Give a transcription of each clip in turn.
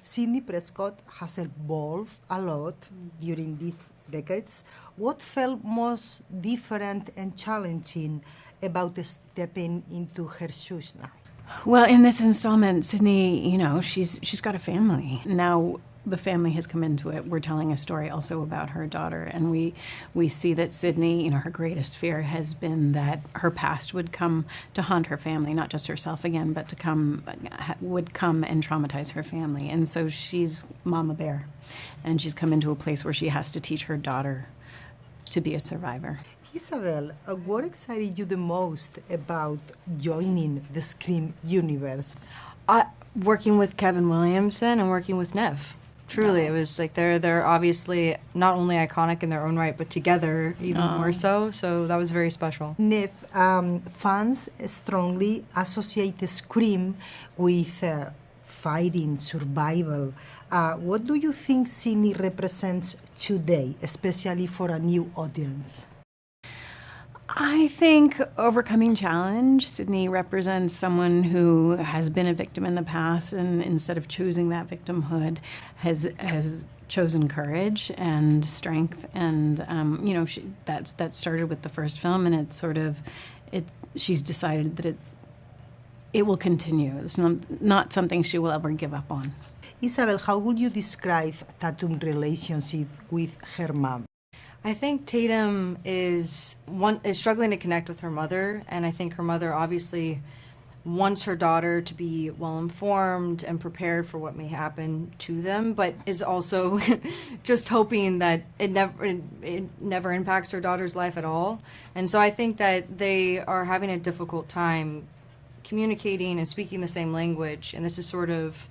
Sidney Prescott has evolved a lot during these decades. What felt most different and challenging about stepping into her shoes now? Well, in this installment, Sidney, she's got a family. Now the family has come into it. We're telling a story also about her daughter, and we see that Sidney, her greatest fear has been that her past would come to haunt her family, not just herself again, but would come and traumatize her family. And so she's Mama Bear, and she's come into a place where she has to teach her daughter to be a survivor. Isabel, what excited you the most about joining the Scream universe? Working with Kevin Williamson and working with Neve. Truly, it was like they're obviously not only iconic in their own right, but together even more so. So that was very special. Neve, fans strongly associate the Scream with fighting, survival. What do you think Sidney represents today, especially for a new audience? I think overcoming challenge. Sidney represents someone who has been a victim in the past, and instead of choosing that victimhood, has chosen courage and strength. And that started with the first film, and she's decided that it will continue. It's not something she will ever give up on. Isabel, how would you describe Tatum's relationship with her mom? I think Tatum is struggling to connect with her mother, and I think her mother obviously wants her daughter to be well-informed and prepared for what may happen to them, but is also just hoping that it never impacts her daughter's life at all. And so I think that they are having a difficult time communicating and speaking the same language, and this is sort of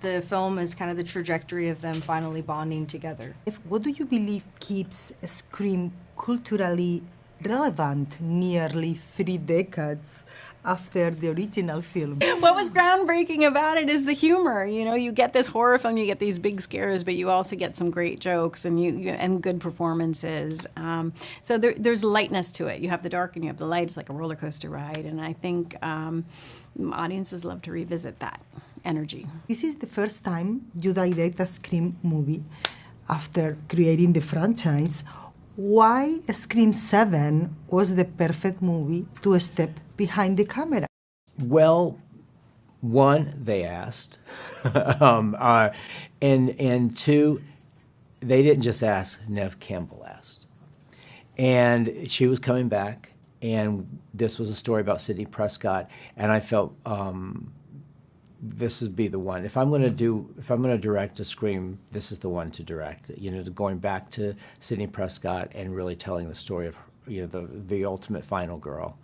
the film is kind of the trajectory of them finally bonding together. What do you believe keeps Scream culturally relevant nearly 3 decades after the original film? What was groundbreaking about it is the humor. You get this horror film, you get these big scares, but you also get some great jokes and good performances. So there's lightness to it. You have the dark and you have the light. It's like a roller coaster ride, and I think audiences love to revisit that energy. This is the first time you direct a Scream movie after creating the franchise. Why Scream 7 was the perfect movie to step behind the camera? Well, one, they asked. And two, they didn't just ask, Neve Campbell asked. And she was coming back, and this was a story about Sidney Prescott, and I felt this would be the one. If I'm going to direct a Scream, this is the one to direct. Going back to Sidney Prescott and really telling the story of the ultimate final girl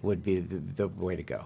would be the way to go.